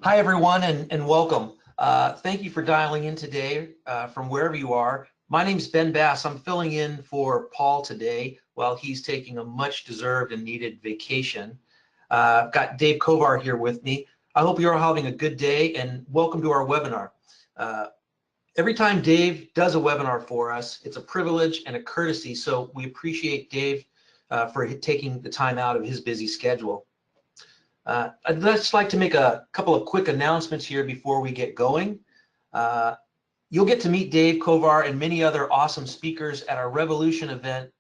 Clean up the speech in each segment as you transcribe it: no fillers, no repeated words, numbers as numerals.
Hi, everyone, and welcome. Thank you for dialing in today from wherever you are. My name's Ben Bass. I'm filling in for Paul today while he's taking a much-deserved and needed vacation. I've got Dave Kovar here with me. I hope you're all having a good day, and welcome to our webinar. Every time Dave does a webinar for us, it's a privilege and a courtesy, so we appreciate Dave for taking the time out of his busy schedule. I'd just like to make a couple of quick announcements here before we get going. You'll get to meet Dave Kovar and many other awesome speakers at our Revolution event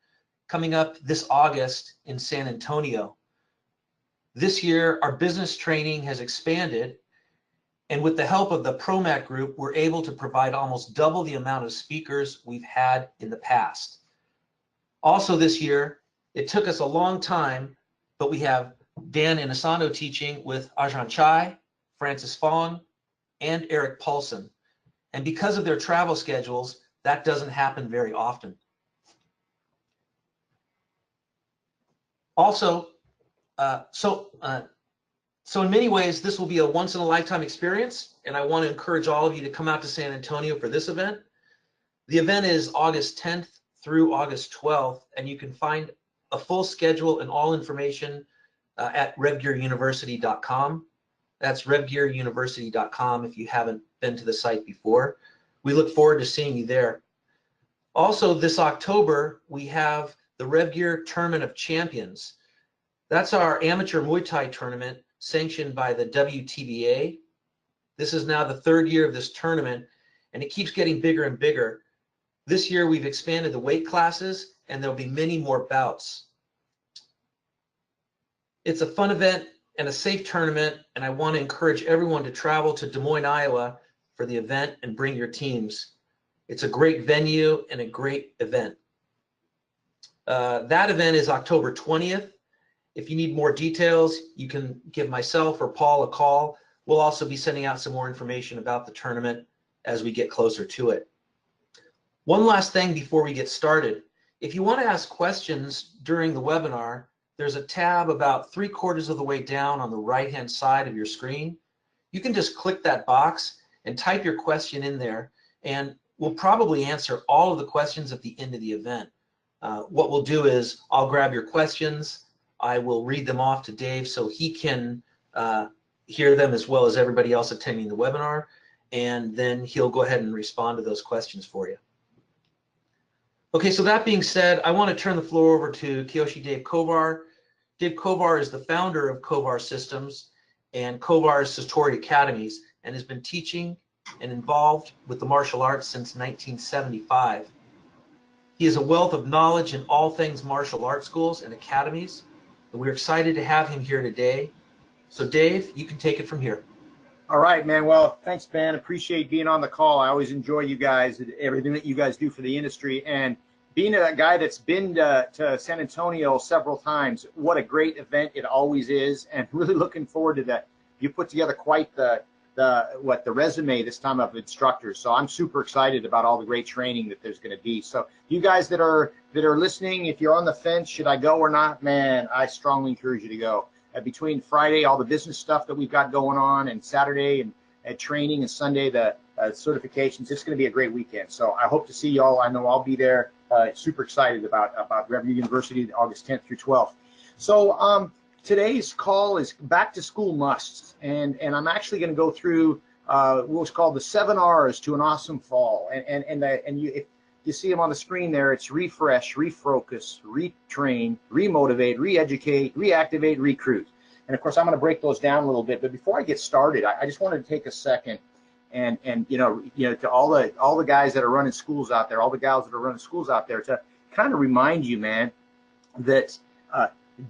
coming up this August in San Antonio. This year, our business training has expanded, and with the help of the ProMat group, we're able to provide almost double the amount of speakers we've had in the past. Also this year, it took us a long time, but we have Dan Inosanto teaching with Ajahn Chai, Francis Fong, and Eric Paulson. And because of their travel schedules, that doesn't happen very often. Also, so in many ways, this will be a once-in-a-lifetime experience, and I want to encourage all of you to come out to San Antonio for this event. The event is August 10th through August 12th, and you can find a full schedule and all information at revgearuniversity.com. That's revgearuniversity.com if you haven't been to the site before. We look forward to seeing you there. Also, this October, we have the Revgear Tournament of Champions. That's our amateur Muay Thai tournament sanctioned by the WTBA. This is now the third year of this tournament, and it keeps getting bigger and bigger. This year, we've expanded the weight classes, and there'll be many more bouts. It's a fun event and a safe tournament, and I want to encourage everyone to travel to Des Moines, Iowa for the event and bring your teams. It's a great venue and a great event. That event is October 20th. If you need more details, you can give myself or Paul a call. We'll also be sending out some more information about the tournament as we get closer to it. One last thing before we get started. If you want to ask questions during the webinar, there's a tab about 3/4 of the way down on the right-hand side of your screen. You can just click that box and type your question in there, and we'll probably answer all of the questions at the end of the event. What we'll do is I'll grab your questions, I will read them off to Dave so he can hear them as well as everybody else attending the webinar, and then he'll go ahead and respond to those questions for you. Okay, so that being said, I want to turn the floor over to Kyoshi Dave Kovar. Dave Kovar is the founder of Kovar Systems and Kovar Satori Academies, and has been teaching and involved with the martial arts since 1975. He is a wealth of knowledge in all things martial arts schools and academies, and we're excited to have him here today. So Dave, you can take it from here. All right, man. Well, thanks, Ben. Appreciate being on the call. I always enjoy you guys, everything that you guys do for the industry. And being a guy that's been to San Antonio several times, what a great event it always is. And really looking forward to that. You put together quite the resume this time of instructors. So I'm super excited about all the great training that there's going to be. So you guys that are listening, if you're on the fence, should I go or not? Man, I strongly encourage you to go. Between Friday, all the business stuff that we've got going on, and Saturday and training, and Sunday, the certifications, it's going to be a great weekend. So I hope to see y'all. I know I'll be there. Super excited about Revgear University, August 10th through 12th. So today's call is back to school musts, and I'm actually going to go through what's called the 7 R's to an awesome fall. And if you see them on the screen there, it's refresh, refocus, retrain, remotivate, reeducate, reactivate, recruit. And of course, I'm going to break those down a little bit. But before I get started, I just wanted to take a second and to all the guys that are running schools out there, all the gals that are running schools out there, to kind of remind you, man, that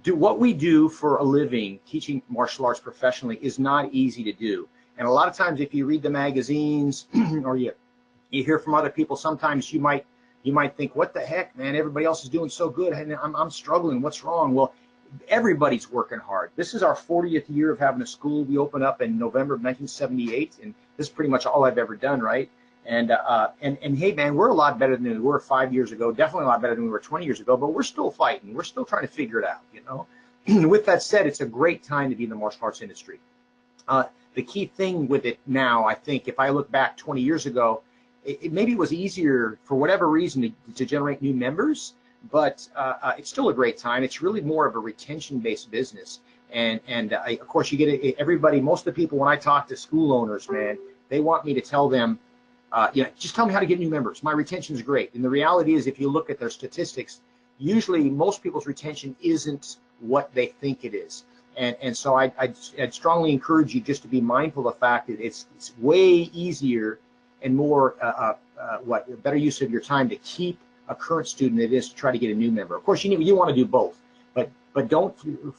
do what we do for a living, teaching martial arts professionally, is not easy to do. And a lot of times, if you read the magazines or you hear from other people, sometimes you might think, what the heck, man, everybody else is doing so good and I'm struggling, what's wrong? Well, everybody's working hard. This is our 40th year of having a school. We opened up in November of 1978, and this is pretty much all I've ever done, right? And hey, man, we're a lot better than we were 5 years ago, definitely a lot better than we were 20 years ago, but we're still fighting. We're still trying to figure it out, you know? With that said, it's a great time to be in the martial arts industry. the key thing with it now, I think, if I look back 20 years ago, maybe it was easier for whatever reason to generate new members, but it's still a great time. It's really more of a retention-based business. And of course, you get everybody, most of the people, when I talk to school owners, man, they want me to tell them, just tell me how to get new members. My retention is great. And the reality is, if you look at their statistics, usually most people's retention isn't what they think it is. And so I'd strongly encourage you just to be mindful of the fact that it's way easier and more better use of your time to keep a current student than it is to try to get a new member. Of course, you want to do both, but don't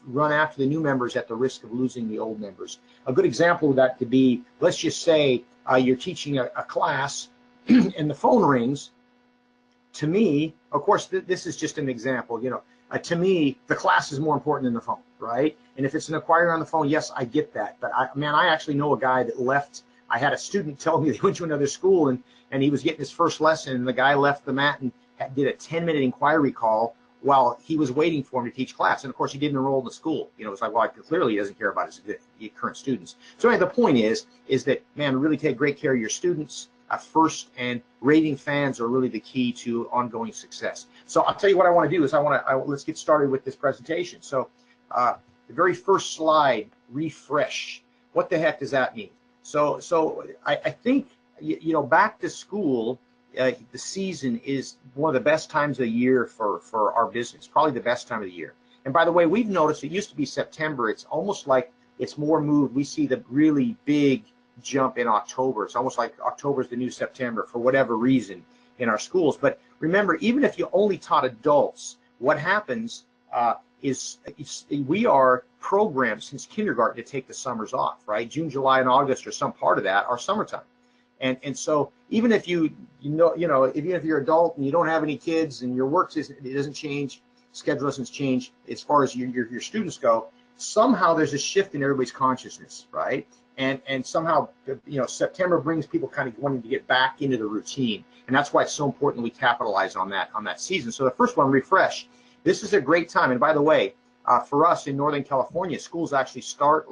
run after the new members at the risk of losing the old members. A good example of that could be, let's just say you're teaching a class and the phone rings. To me, of course, this is just an example, to me, the class is more important than the phone, right? And if it's an inquiry on the phone, yes, I get that. But I actually know a guy that left. I had a student tell me they went to another school and he was getting his first lesson, and the guy left the mat and did a 10-minute inquiry call while he was waiting for him to teach class. And of course, he didn't enroll in the school. It's like, well, clearly he doesn't care about his current students. So anyway, the point is that, man, really take great care of your students first, and raving fans are really the key to ongoing success. So I'll tell you what I want to do is let's get started with this presentation. So the very first slide, refresh. What the heck does that mean? So I think, back to school, the season is one of the best times of the year for our business, probably the best time of the year. And by the way, we've noticed it used to be September. It's almost like it's more moved. We see the really big jump in October. It's almost like October is the new September for whatever reason in our schools. But remember, even if you only taught adults, what happens is we are programmed since kindergarten to take the summers off, right? June, July, and August, or some part of that, are summertime. And so even if even if you're adult and you don't have any kids and your work doesn't change, schedule doesn't change as far as your students go, somehow there's a shift in everybody's consciousness, right? And somehow, September brings people kind of wanting to get back into the routine. And that's why it's so important we capitalize on that season. So the first one, refresh. This is a great time. And by the way, for us in Northern California, schools actually start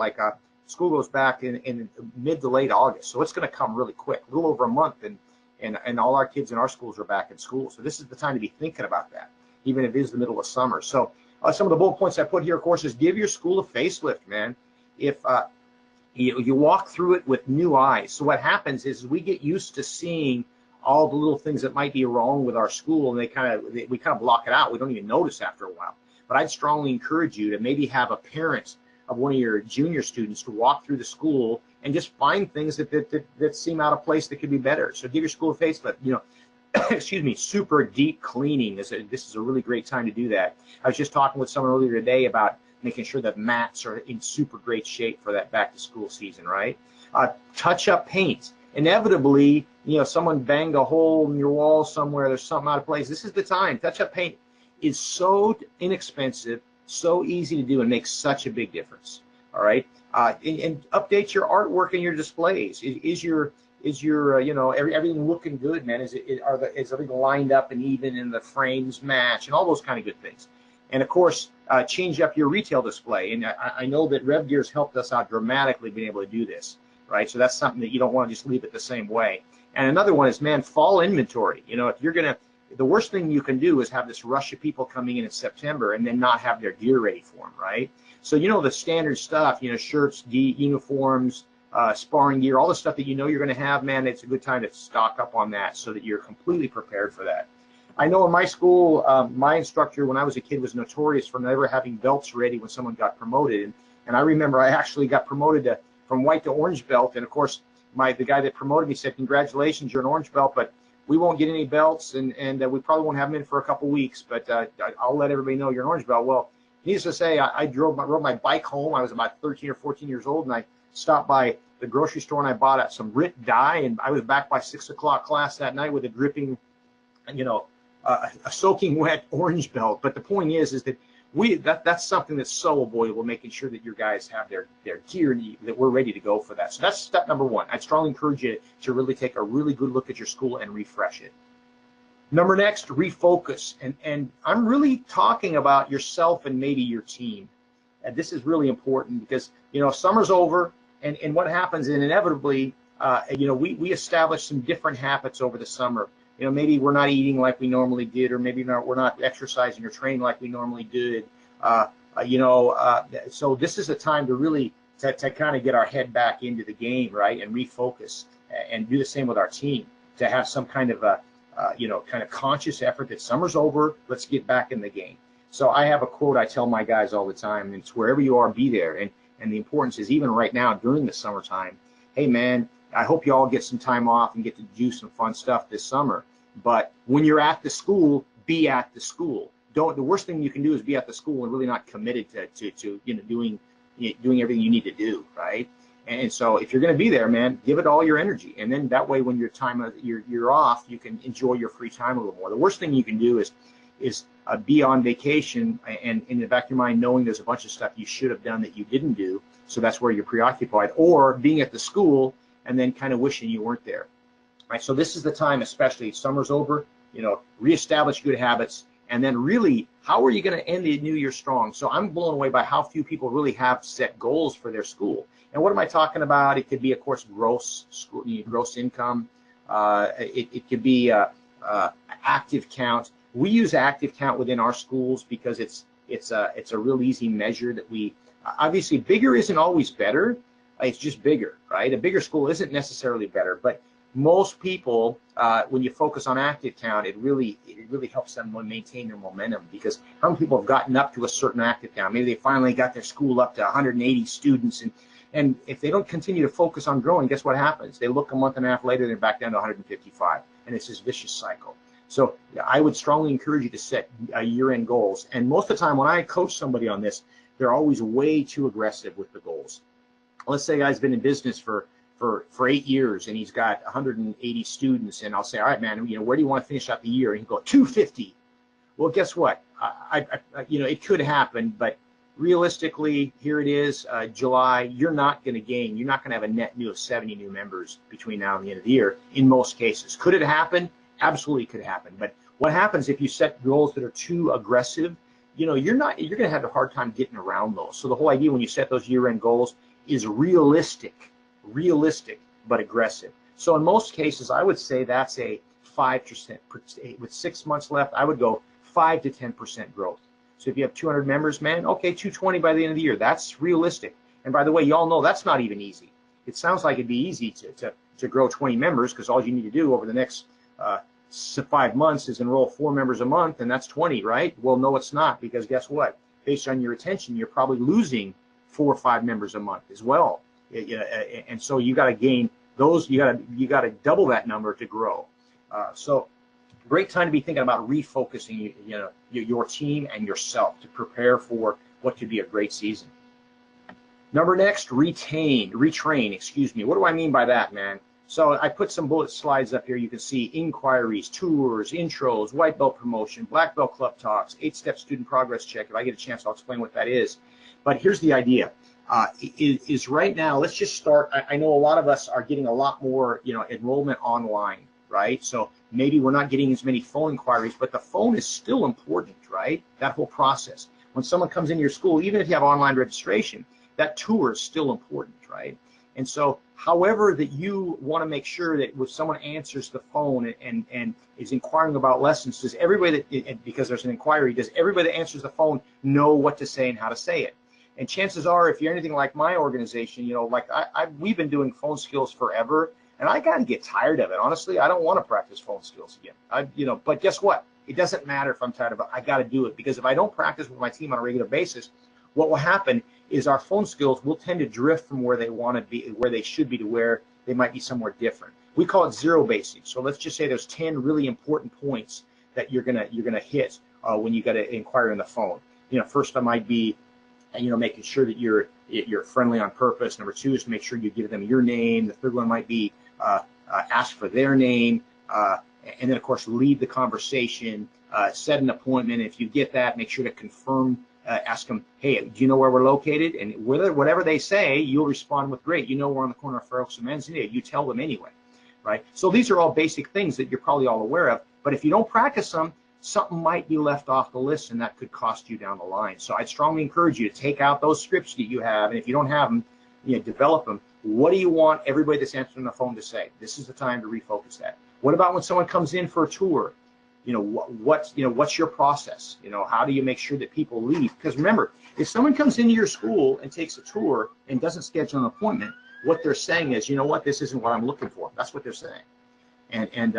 school goes back in mid to late August. So it's going to come really quick, a little over a month. And all our kids in our schools are back in school. So this is the time to be thinking about that, even if it is the middle of summer. So some of the bullet points I put here, of course, is give your school a facelift, man. If you walk through it with new eyes. So what happens is we get used to seeing all the little things that might be wrong with our school, and we kind of block it out. We don't even notice after a while. But I'd strongly encourage you to maybe have a parent of one of your junior students to walk through the school and just find things that seem out of place that could be better. So give your school a facelift. Excuse me, super deep cleaning. This is a really great time to do that. I was just talking with someone earlier today about making sure that mats are in super great shape for that back to school season, right? Touch up paint. Inevitably, someone banged a hole in your wall somewhere, there's something out of place. This is the time. Touch up paint is so inexpensive, so easy to do, and makes such a big difference. All right, and update your artwork and your displays. Is your everything looking good, man? Is everything lined up and even, and the frames match, and all those kind of good things. And of course, change up your retail display. And I know that Revgear has helped us out dramatically being able to do this, right? So that's something that you don't want to just leave it the same way. And another one is, man, fall inventory. If you're the worst thing you can do is have this rush of people coming in September and then not have their gear ready for them, right? So the standard stuff, shirts, uniforms, sparring gear, all the stuff that you're going to have, man, it's a good time to stock up on that so that you're completely prepared for that. I know in my school, my instructor when I was a kid was notorious for never having belts ready when someone got promoted. And I remember I actually got promoted from white to orange belt. And of course, the guy that promoted me said, "Congratulations, you're an orange belt, but we won't get any belts, and we probably won't have them in for a couple weeks, but I'll let everybody know you're an orange belt." Well, needless to say, I rode my bike home. I was about 13 or 14 years old, and I stopped by the grocery store and I bought some RIT dye, and I was back by 6 o'clock class that night with a dripping, a soaking wet orange belt. But the point is that that's something that's so avoidable, making sure that your guys have their gear, that we're ready to go for that. So that's step number one. I'd strongly encourage you to really take a really good look at your school and refresh it. Next, refocus. And I'm really talking about yourself and maybe your team. And this is really important because, summer's over And what happens, and inevitably, we establish some different habits over the summer. Maybe we're not eating like we normally did, or maybe we're not exercising or training like we normally did. So this is a time to really to kind of get our head back into the game, right, and refocus, and do the same with our team, to have some kind of a kind of conscious effort that summer's over, let's get back in the game. So I have a quote I tell my guys all the time, and it's wherever you are, be there. And the importance is, even right now during the summertime, hey man, I hope you all get some time off and get to do some fun stuff this summer. But when you're at the school, be at the school. The worst thing you can do is be at the school and really not committed to doing everything you need to do, right? And so if you're going to be there, man, give it all your energy. And then that way, when you're off, you can enjoy your free time a little more. The worst thing you can do is be on vacation and in the back of your mind knowing there's a bunch of stuff you should have done that you didn't do. So that's where you're preoccupied, or being at the school and then kind of wishing you weren't there. Right? So this is the time, especially summer's over, reestablish good habits. And then really, how are you going to end the new year strong? So I'm blown away by how few people really have set goals for their school. And what am I talking about? It could be, of course, gross income. It could be active count. We use active count within our schools because it's a real easy measure that we obviously, bigger isn't always better. It's just bigger, right? A bigger school isn't necessarily better, but most people, when you focus on active count, it really helps them maintain their momentum, because how many people have gotten up to a certain active count? Maybe they finally got their school up to 180 students, and if they don't continue to focus on growing, guess what happens? They look a month and a half later, they're back down to 155, and it's this vicious cycle. So I would strongly encourage you to set year-end goals. And most of the time when I coach somebody on this, they're always way too aggressive with the goals. Let's say a guy's been in business for 8 years and he's got 180 students, and I'll say, all right, man, where do you want to finish out the year? And he'll go 250. Well, guess what? It could happen, but realistically, here it is, July. You're not going to gain. You're not going to have a net new of 70 new members between now and the end of the year. In most cases, could it happen? Absolutely, could happen. But what happens if you set goals that are too aggressive? You're going to have a hard time getting around those. So the whole idea when you set those year-end goals is realistic but aggressive. So in most cases, I would say that's a 5%. With 6 months left, I would go 5 to 10% growth. So if you have 200 members, man, okay, 220 by the end of the year. That's realistic. And by the way, you all know that's not even easy. It sounds like it'd be easy to grow 20 members, because all you need to do over the next 5 months is enroll 4 members a month, and that's 20, right? Well, no, it's not, because guess what? Based on your retention, you're probably losing 4 or 5 members a month as well. And so you got to gain those. You got to double that number to grow. So great time to be thinking about refocusing your team and yourself to prepare for what could be a great season. Next, retrain. Excuse me. What do I mean by that, man? So I put some bullet slides up here. You can see inquiries, tours, intros, white belt promotion, black belt club talks, 8-step student progress check. If I get a chance, I'll explain what that is. But here's the idea. Is right now, let's just start. I know a lot of us are getting a lot more, enrollment online, right? So maybe we're not getting as many phone inquiries, but the phone is still important, right? That whole process. When someone comes into your school, even if you have online registration, that tour is still important, right? And so however that you want to make sure that when someone answers the phone and is inquiring about lessons, does everybody because there's an inquiry, does everybody that answers the phone know what to say and how to say it? And chances are, if you're anything like my organization, we've been doing phone skills forever, and I got to get tired of it. Honestly, I don't want to practice phone skills again. But guess what? It doesn't matter if I'm tired of it. I got to do it, because if I don't practice with my team on a regular basis, what will happen is our phone skills will tend to drift from where they want to be, where they should be, to where they might be somewhere different. We call it zero basing. So let's just say there's 10 really important points that you're gonna hit when you got to inquire on the phone. First one might be, making sure that you're friendly on purpose. Number 2 is to make sure you give them your name. The third one might be ask for their name, and then of course lead the conversation, set an appointment. If you get that, make sure to confirm. Ask them, hey, do you know where we're located? And whatever they say, you'll respond with, great. We're on the corner of Fair Oaks and Manzanita. You tell them anyway, right? So these are all basic things that you're probably all aware of. But if you don't practice them, something might be left off the list, and that could cost you down the line. So I'd strongly encourage you to take out those scripts that you have, and if you don't have them, develop them. What do you want everybody that's answering the phone to say? This is the time to refocus that. What about when someone comes in for a tour? What's your process? How do you make sure that people leave? Because remember, if someone comes into your school and takes a tour and doesn't schedule an appointment, what they're saying is, you know what, this isn't what I'm looking for. That's what they're saying. And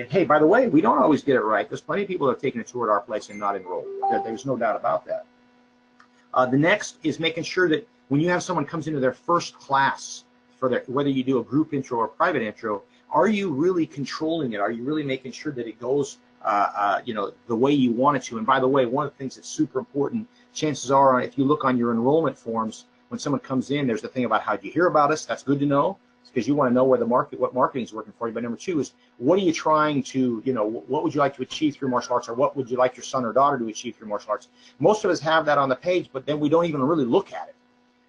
hey, by the way, we don't always get it right. There's plenty of people that have taken a tour at our place and not enrolled. There's no doubt about that. The next is making sure that when you have someone comes into their first class, whether you do a group intro or private intro, are you really controlling it? Are you really making sure that it goes the way you want it to? And by the way, one of the things that's super important, chances are, if you look on your enrollment forms, when someone comes in, there's the thing about how do you hear about us. That's good to know, because you want to know what marketing is working for you. But number two is, what are you trying to, what would you like to achieve through martial arts, or what would you like your son or daughter to achieve through martial arts? Most of us have that on the page, but then we don't even really look at it,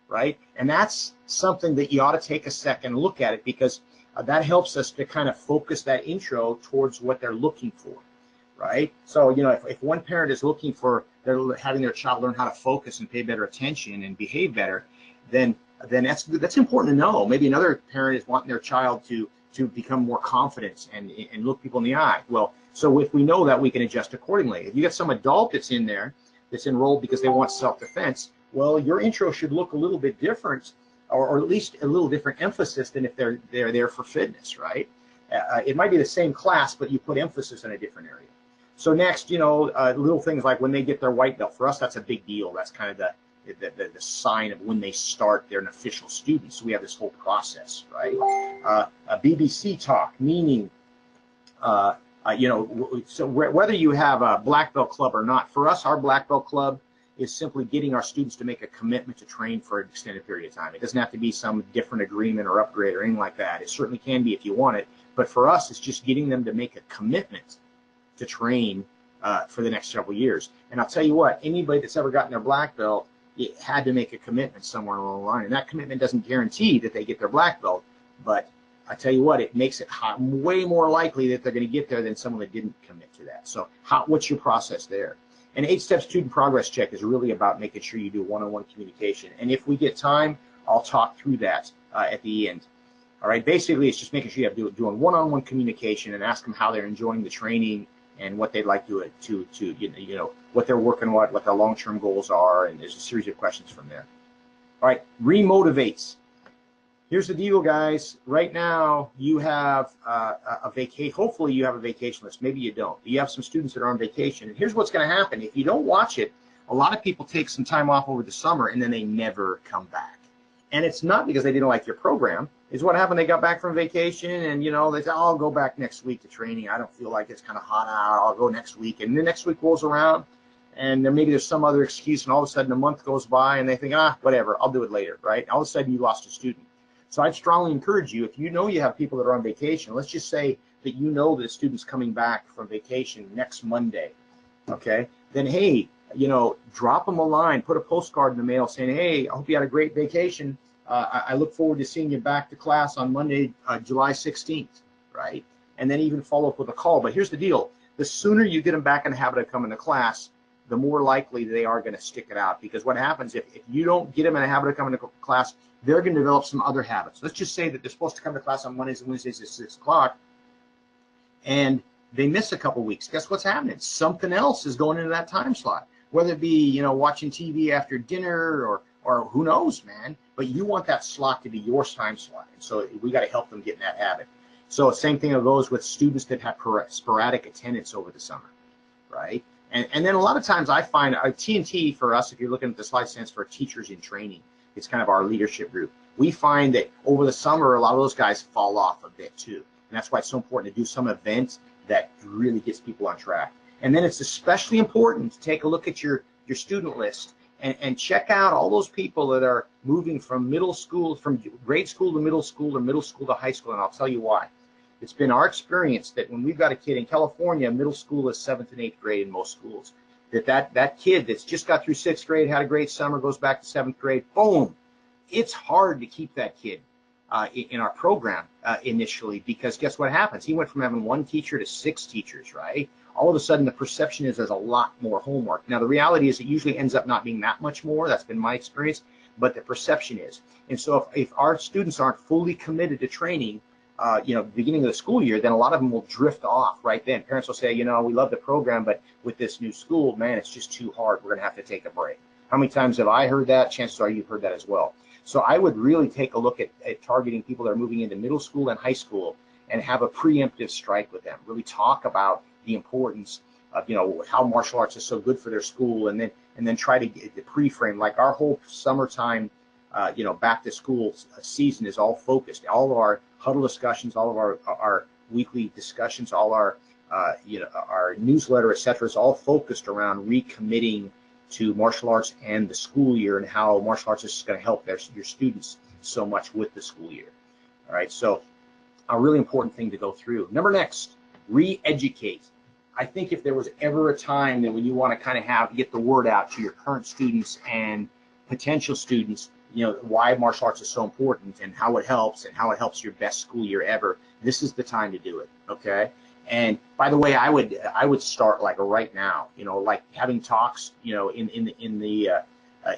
right? And that's something that you ought to take a second and look at it, because that helps us to kind of focus that intro towards what they're looking for, right? So, if one parent is looking for, they're having their child learn how to focus and pay better attention and behave better, then that's important to know. Maybe another parent is wanting their child to become more confident and look people in the eye. Well, so if we know that, we can adjust accordingly. If you got some adult that's in there that's enrolled because they want self-defense, well, your intro should look a little bit different, or at least a little different emphasis than if they're there for fitness, right? It might be the same class, but you put emphasis in a different area. So next, little things like when they get their white belt. For us, that's a big deal. That's kind of the sign of when they start, they're an official student. So we have this whole process, right? A BBC talk, meaning, so whether you have a black belt club or not, for us, our black belt club is simply getting our students to make a commitment to train for an extended period of time. It doesn't have to be some different agreement or upgrade or anything like that. It certainly can be if you want it. But for us, it's just getting them to make a commitment to train for the next several years. And I'll tell you what, anybody that's ever gotten their black belt, it had to make a commitment somewhere along the line. And that commitment doesn't guarantee that they get their black belt, but I tell you what, it makes it way more likely that they're going to get there than someone that didn't commit to that. So what's your process there? An 8-step student progress check is really about making sure you do one-on-one communication. And if we get time, I'll talk through that at the end. All right, basically, it's just making sure you have doing one-on-one communication and ask them how they're enjoying the training and what they'd like to what they're working on, what their long-term goals are, and there's a series of questions from there. All right, remotivates. Here's the deal, guys. Right now, you have a vacation. Hopefully, you have a vacation list. Maybe you don't. You have some students that are on vacation. And here's what's going to happen. If you don't watch it, a lot of people take some time off over the summer, and then they never come back. And it's not because they didn't like your program. It's what happened. They got back from vacation, and, they said, I'll go back next week to training. I don't feel like it's kind of hot out. I'll go next week. And the next week rolls around, and then maybe there's some other excuse, and all of a sudden a month goes by, and they think, whatever, I'll do it later, right? All of a sudden you lost a student. So I'd strongly encourage you, if you know you have people that are on vacation, let's just say that the student's coming back from vacation next Monday, okay? Then, hey, drop them a line, put a postcard in the mail saying, hey, I hope you had a great vacation. I look forward to seeing you back to class on Monday, July 16th, right? And then even follow up with a call. But here's the deal. The sooner you get them back in the habit of coming to class, the more likely they are going to stick it out. Because what happens if you don't get them in a habit of coming to class, they're going to develop some other habits. Let's just say that they're supposed to come to class on Mondays and Wednesdays at 6 o'clock, and they miss a couple weeks. Guess what's happening? Something else is going into that time slot, whether it be, watching TV after dinner or who knows, man. But you want that slot to be your time slot. And so we got to help them get in that habit. So same thing goes with students that have sporadic attendance over the summer, right? And then a lot of times I find TNT for us, if you're looking at the slide, stands for Teachers in Training. It's kind of our leadership group. We find that over the summer, a lot of those guys fall off a bit too. And that's why it's so important to do some event that really gets people on track. And then it's especially important to take a look at your student list and check out all those people that are moving from middle school, from grade school to middle school or middle school to high school. And I'll tell you why. It's been our experience that when we've got a kid in California, middle school is 7th and 8th grade in most schools. That kid that's just got through 6th grade, had a great summer, goes back to 7th grade, boom. It's hard to keep that kid in our program initially, because guess what happens? He went from having 1 teacher to 6 teachers, right? All of a sudden, the perception is there's a lot more homework. Now, the reality is it usually ends up not being that much more. That's been my experience. but the perception is. And so if our students aren't fully committed to training, beginning of the school year, then a lot of them will drift off right then. Parents will say, we love the program, but with this new school, man, it's just too hard. We're going to have to take a break. How many times have I heard that? Chances are you've heard that as well. So I would really take a look at targeting people that are moving into middle school and high school and have a preemptive strike with them. Really talk about the importance of, how martial arts is so good for their school, and then try to get the pre-frame. Like our whole summertime, back to school season is all focused. All of our huddle discussions, all of our weekly discussions, all our our newsletter, etc., is all focused around recommitting to martial arts and the school year, and how martial arts is going to help your students so much with the school year. All right, so a really important thing to go through. Next, re-educate. I think if there was ever a time that when you want to kind of get the word out to your current students and potential students, why martial arts is so important and how it helps your best school year ever, this is the time to do it. Okay. And by the way, I would start like right now, like having talks,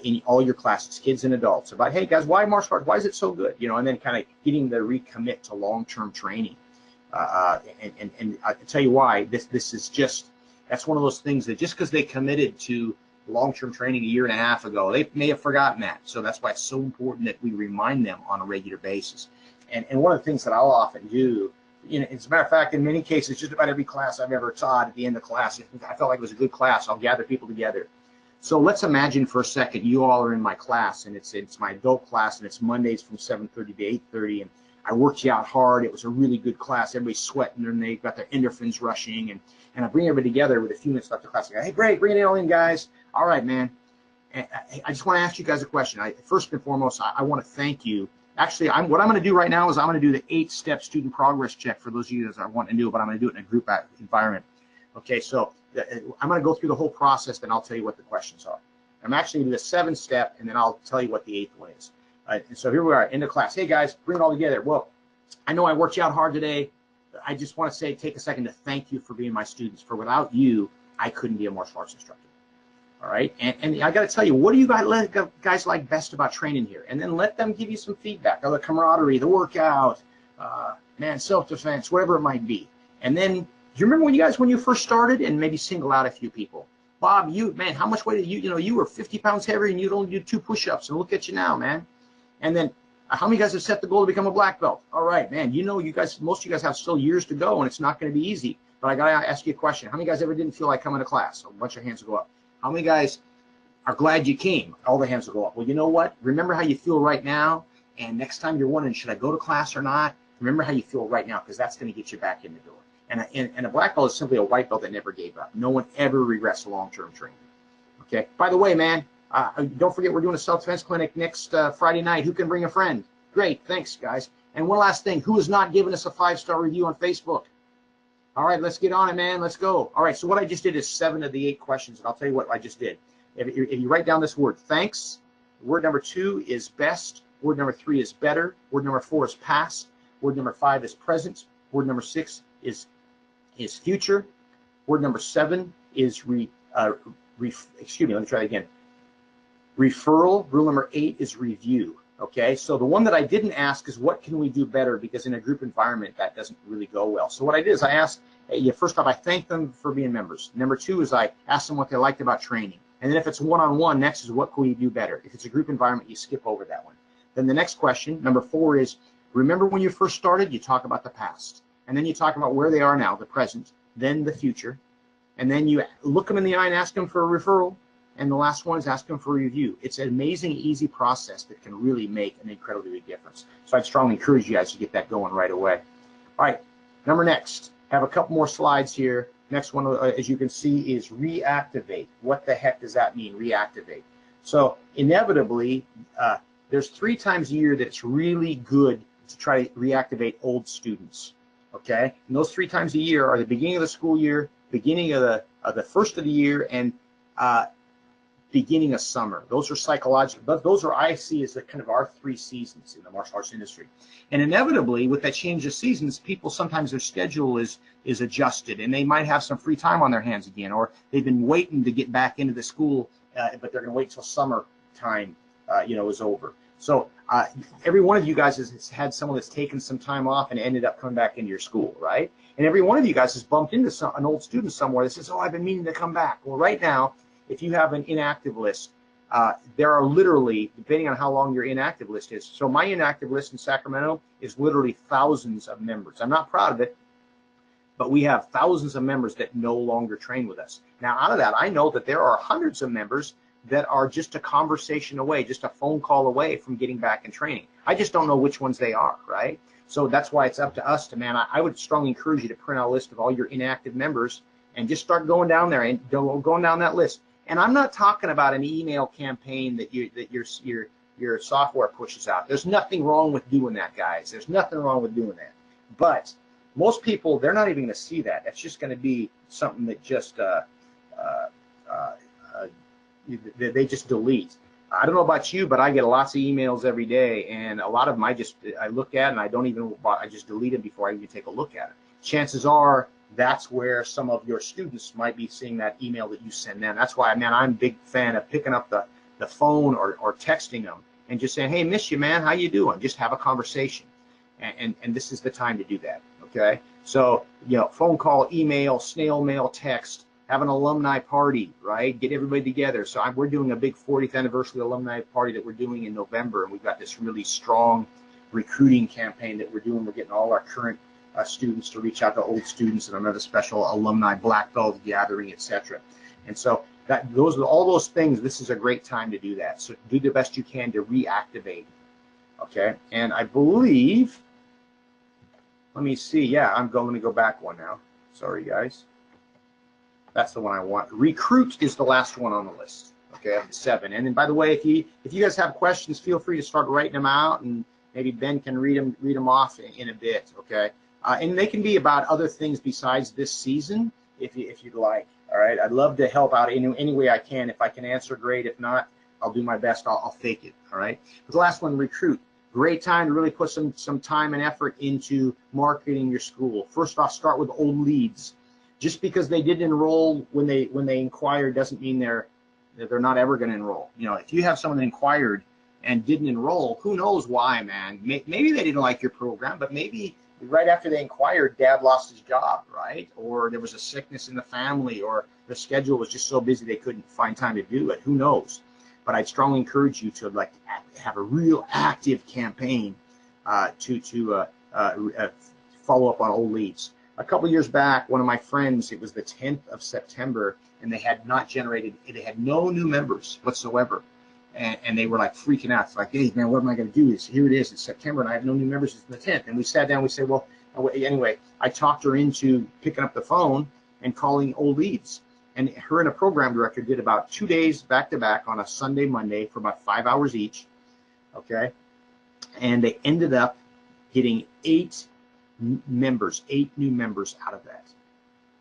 in all your classes, kids and adults, about, hey guys, why martial arts? Why is it so good? And then kind of getting the recommit to long-term training. And I can tell you why. This is that's one of those things that just because they committed to long-term training a year and a half ago, they may have forgotten that. So that's why it's so important that we remind them on a regular basis. And one of the things that I'll often do, as a matter of fact, in many cases, just about every class I've ever taught, at the end of class, if I felt like it was a good class, I'll gather people together. So let's imagine for a second you all are in my class, and it's my adult class, and it's Mondays from 7:30 to 8:30, and I worked you out hard. It was a really good class. Everybody's sweating, and they've got their endorphins rushing, and I bring everybody together with a few minutes left of class. I go, hey, great, bring it all in, guys. All right, man. And I just want to ask you guys a question. First and foremost, I want to thank you. Actually, what I'm going to do right now is I'm going to do the 8-step student progress check for those of you that want to do it, but I'm going to do it in a group environment. Okay, so I'm going to go through the whole process, then I'll tell you what the questions are. I'm actually going to do the 7-step, and then I'll tell you what the 8th one is. And so here we are, end of class. Hey, guys, bring it all together. Well, I know I worked you out hard today. I just want to take a second to thank you for being my students. For without you, I couldn't be a martial arts instructor. All right, and I got to tell you, what do you guys like best about training here? And then let them give you some feedback, the camaraderie, the workout, self-defense, whatever it might be. And then, do you remember when you first started? And maybe single out a few people. Bob, how much weight did you were 50 pounds heavier and you'd only do 2 push-ups, and look at you now, man. And then, how many guys have set the goal to become a black belt? All right, man, most of you guys have still years to go, and it's not going to be easy. But I got to ask you a question. How many guys ever didn't feel like coming to class? So a bunch of hands will go up. How many guys are glad you came? All the hands will go up. Well, you know what? Remember how you feel right now, and next time you're wondering, should I go to class or not? Remember how you feel right now, because that's going to get you back in the door. And a black belt is simply a white belt that never gave up. No one ever regrets long-term training. Okay. By the way, man, don't forget we're doing a self-defense clinic next Friday night. Who can bring a friend? Great. Thanks, guys. And one last thing. Who has not given us a 5-star review on Facebook? All right, let's get on it, man. Let's go. All right, so what I just did is 7 of the 8 questions, and I'll tell you what I just did. If you write down this word, thanks, word number 2 is best, word number 3 is better, word number 4 is past, word number 5 is present, word number 6 is future, word number 7 is excuse me, let me try it again. Referral. Rule number 8 is review. Okay, so the one that I didn't ask is what can we do better, because in a group environment that doesn't really go well. So what I did is I asked, first off, I thanked them for being members. Number 2 is I asked them what they liked about training. And then if it's one-on-one, next is what can we do better. If it's a group environment, you skip over that one. Then the next question, number 4, is remember when you first started, you talk about the past. And then you talk about where they are now, the present, then the future. And then you look them in the eye and ask them for a referral. And the last one is ask them for a review. It's an amazing, easy process that can really make an incredibly big difference. So I'd strongly encourage you guys to get that going right away. All right, next. Have a couple more slides here. Next one, as you can see, is reactivate. What the heck does that mean, reactivate? So inevitably, there's 3 times a year that it's really good to try to reactivate old students. Okay, and those 3 times a year are the beginning of the school year, beginning of the first of the year, and beginning of summer. Those are psychological, but those are, I see, as kind of our 3 seasons in the martial arts industry. And inevitably, with that change of seasons, people sometimes their schedule is adjusted, and they might have some free time on their hands again, or they've been waiting to get back into the school, but they're going to wait till summer time is over. So every one of you guys has had someone that's taken some time off and ended up coming back into your school, right? And every one of you guys has bumped into an old student somewhere that says, oh, I've been meaning to come back. Well, right now, if you have an inactive list, there are literally, depending on how long your inactive list is. So my inactive list in Sacramento is literally thousands of members. I'm not proud of it, but we have thousands of members that no longer train with us. Now, out of that, I know that there are hundreds of members that are just a conversation away, just a phone call away from getting back in training. I just don't know which ones they are, right? So that's why it's up to us to, man, I would strongly encourage you to print out a list of all your inactive members and just start going down there and going down that list. And I'm not talking about an email campaign that your software pushes out. There's nothing wrong with doing that, guys. There's nothing wrong with doing that. But most people, they're not even going to see that. That's just going to be something that just they just delete. I don't know about you, but I get lots of emails every day, and a lot of them I look at and I just delete them before I even take a look at it. Chances are that's where some of your students might be seeing that email that you send them. That's why, man, I'm a big fan of picking up the phone or texting them and just saying, hey, miss you, man, how you doing? Just have a conversation. And this is the time to do that, okay? So, phone call, email, snail mail, text, have an alumni party, right? Get everybody together. So we're doing a big 40th anniversary alumni party that we're doing in November, and we've got this really strong recruiting campaign that we're doing. We're getting all our current students to reach out to old students and another special alumni black belt gathering, etc. And so all those things, this is a great time to do that. So do the best you can to reactivate, okay? And I believe, let me see, yeah, let me go back one now. Sorry, guys. That's the one I want. Recruit is the last one on the list, okay, of the 7. And then, by the way, if you guys have questions, feel free to start writing them out, and maybe Ben can read them off in a bit, okay? And they can be about other things besides this season, if you'd like. All right, I'd love to help out any way I can. If I can answer, great. If not, I'll do my best. I'll fake it. All right. But the last one, recruit. Great time to really put some time and effort into marketing your school. First off, start with old leads. Just because they didn't enroll when they inquired doesn't mean they're not ever going to enroll. If you have someone that inquired and didn't enroll, who knows why, man? Maybe they didn't like your program, but maybe right after they inquired, dad lost his job, right? Or there was a sickness in the family, or their schedule was just so busy they couldn't find time to do it. Who knows? But I'd strongly encourage you to have a real active campaign to follow up on old leads. A couple years back, one of my friends, it was the 10th of September, and they had no new members whatsoever. And they were like freaking out. It's like, hey, man, what am I going to do? Here it is. It's September, and I have no new members. It's the 10th. And we sat down. We said, well, anyway, I talked her into picking up the phone and calling old leads. And her and a program director did about 2 days back-to-back on a Sunday, Monday for about 5 hours each, okay? And they ended up getting 8 new members out of that.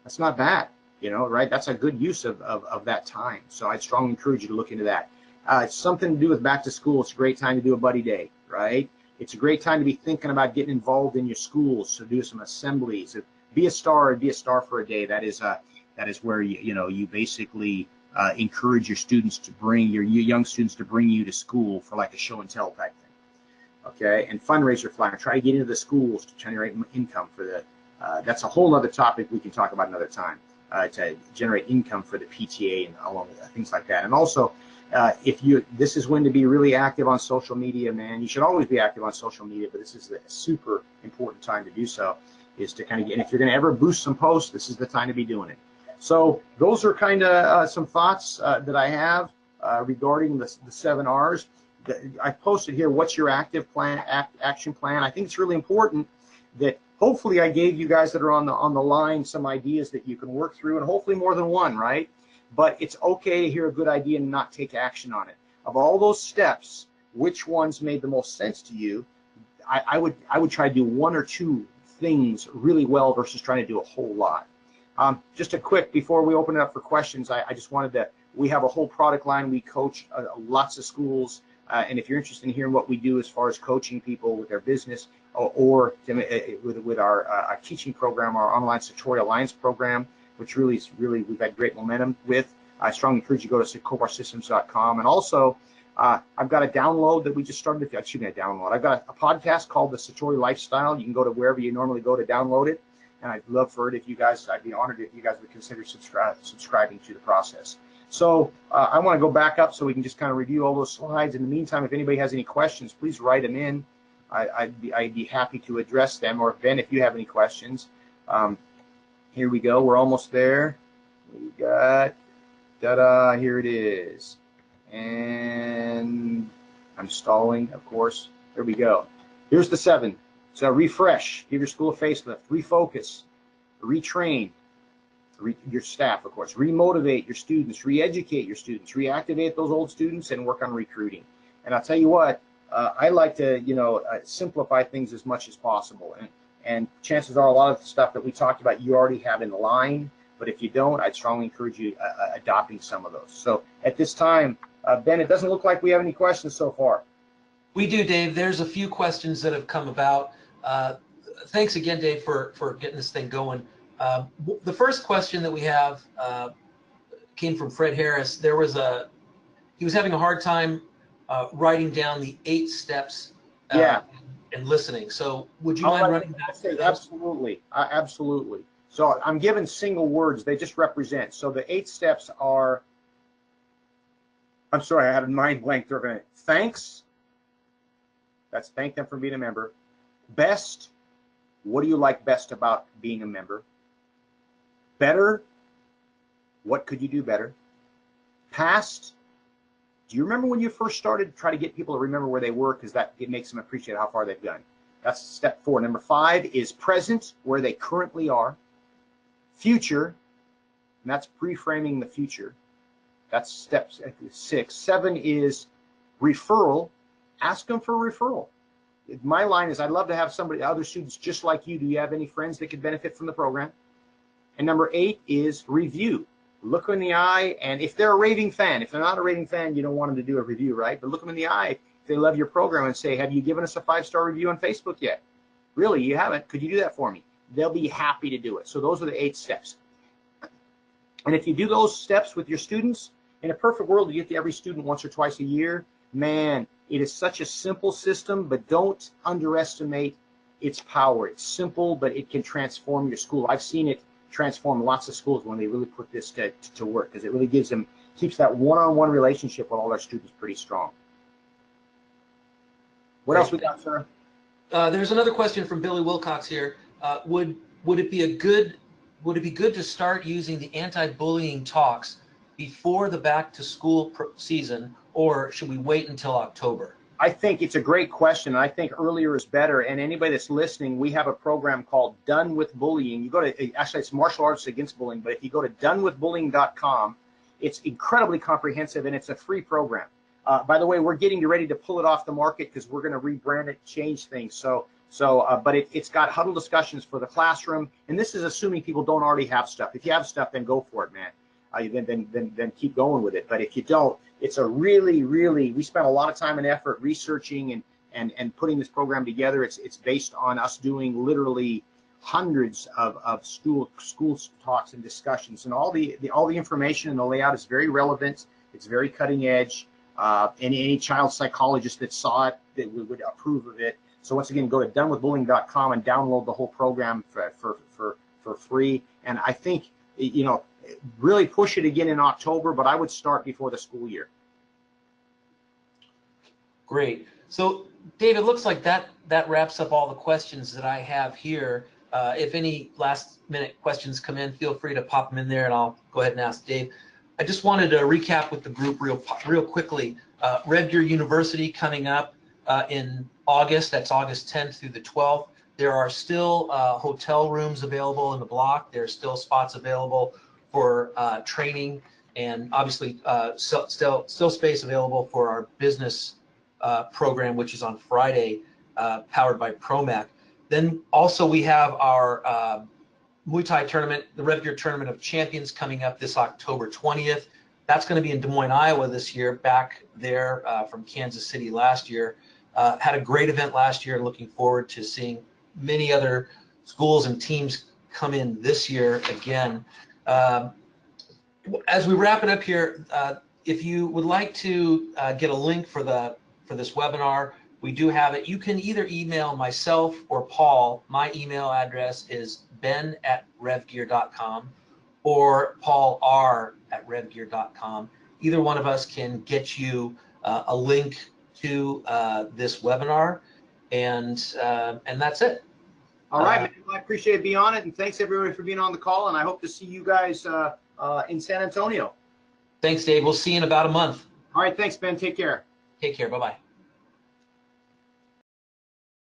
That's not bad, right? That's a good use of that time. So I'd strongly encourage you to look into that. It's something to do with back to school. It's a great time to do a buddy day, right? It's a great time to be thinking about getting involved in your schools, so do some assemblies. Be a star for a day. That is where you basically encourage your students to bring your young students to bring you to school for like a show and tell type thing, okay? And fundraiser flyer. Try to get into the schools to generate income for the. That's a whole other topic we can talk about another time. To generate income for the PTA and along with things like that. And also, this is when to be really active on social media, man. You should always be active on social media, but this is a super important time to do so. Is to kind of get. And if you're going to ever boost some posts, this is the time to be doing it. So those are kind of some thoughts that I have regarding the 7 R's. I posted here, what's your active plan, action plan? I think it's really important that hopefully I gave you guys that are on the line some ideas that you can work through, and hopefully more than one, right? But it's okay to hear a good idea and not take action on it. Of all those steps, which ones made the most sense to you? I would try to do 1 or 2 things really well versus trying to do a whole lot. Just a quick, before we open it up for questions, I just wanted to, we have a whole product line. We coach lots of schools. And if you're interested in hearing what we do as far as coaching people with their business or with our teaching program, our online Satori Alliance program, which really we've had great momentum with, I strongly encourage you to go to kovarsystems.com. And also, I've got a download that we just started. Excuse me, a download. I've got a podcast called The Satori Lifestyle. You can go to wherever you normally go to download it. And I'd love for it if you guys, I'd be honored if you guys would consider subscribing to the process. So I want to go back up so we can just kind of review all those slides. In the meantime, if anybody has any questions, please write them in. I'd be happy to address them. Or Ben, if you have any questions. Here we go. We're almost there. We got, ta-da, here it is. And I'm stalling, of course. There we go. Here's the 7. So refresh, give your school a facelift, refocus, retrain your staff, of course, remotivate your students, re-educate your students, reactivate those old students, and work on recruiting. And I'll tell you what, I like to, simplify things as much as possible. And chances are a lot of the stuff that we talked about you already have in line, but if you don't, I'd strongly encourage you adopting some of those. So at this time, Ben, it doesn't look like we have any questions so far. We do, Dave. There's a few questions that have come about. Thanks again, Dave, for getting this thing going. The first question that we have came from Fred Harris. He was having a hard time writing down the 8 steps and listening. So would you mind running back through those? Absolutely. Absolutely. So I'm given single words. They just represent. So the 8 steps are, I'm sorry, I had a mind blank for a minute. Thanks. That's thank them for being a member. Best. What do you like best about being a member? Better. What could you do better? Past. Do you remember when you first started? Try to get people to remember where they were, because it makes them appreciate how far they've gone. That's step 4. Number 5 is present, where they currently are. Future, and that's pre-framing the future. That's step 6. 7 is referral. Ask them for a referral. My line is, I'd love to have other students just like you. Do you have any friends that could benefit from the program? And number 8 is review. Look them in the eye, and if they're a raving fan, if they're not a raving fan, you don't want them to do a review, right? But look them in the eye if they love your program and say, have you given us a 5-star review on Facebook yet? Really, you haven't? Could you do that for me? They'll be happy to do it. So those are the 8 steps. And if you do those steps with your students, in a perfect world, you get to every student once or twice a year. Man, it is such a simple system, but don't underestimate its power. It's simple, but it can transform your school. I've seen it transform lots of schools when they really put this to work, because it really keeps that one-on-one relationship with all our students pretty strong. What else we got, sir? There's another question from Billy Wilcox here. Would it be good to start using the anti-bullying talks before the back-to-school season, or should we wait until October? I think it's a great question. I think earlier is better. And anybody that's listening, we have a program called Done with Bullying. You go to, actually, it's Martial Arts Against Bullying, but if you go to donewithbullying.com, it's incredibly comprehensive, and it's a free program. By the way, we're getting ready to pull it off the market because we're going to rebrand it, change things. But it's got huddle discussions for the classroom, and this is assuming people don't already have stuff. If you have stuff, then go for it, man. Then keep going with it. But if you don't, it's a really, we spent a lot of time and effort researching and putting this program together. It's based on us doing literally hundreds of school talks and discussions, and all the information and the layout is very relevant. It's very cutting edge. Any child psychologist that saw it that would approve of it. So once again, go to donewithbullying.com and download the whole program for free. And I think, really push it again in October, but I would start before the school year. Great. So, Dave, it looks like that wraps up all the questions that I have here. If any last-minute questions come in, feel free to pop them in there, and I'll go ahead and ask Dave. I just wanted to recap with the group real quickly. Revgear University coming up in August. That's August 10th through the 12th. There are still hotel rooms available in the block. There are still spots available for training, and obviously still space available for our business program, which is on Friday, powered by Promac. Then also we have our Muay Thai tournament, the Revgear Tournament of Champions, coming up this October 20th. That's going to be in Des Moines, Iowa this year, back there from Kansas City last year. Had a great event last year. Looking forward to seeing many other schools and teams come in this year again. As we wrap it up here, if you would like to get a link for this webinar, we do have it. You can either email myself or Paul. My email address is ben@revgear.com or paulr@revgear.com. Either one of us can get you a link to this webinar, and that's it. All right, man. Well, I appreciate being on it, and thanks everybody for being on the call. And I hope to see you guys in San Antonio. Thanks, Dave. We'll see you in about a month. All right, thanks, Ben. Take care. Take care. Bye-bye.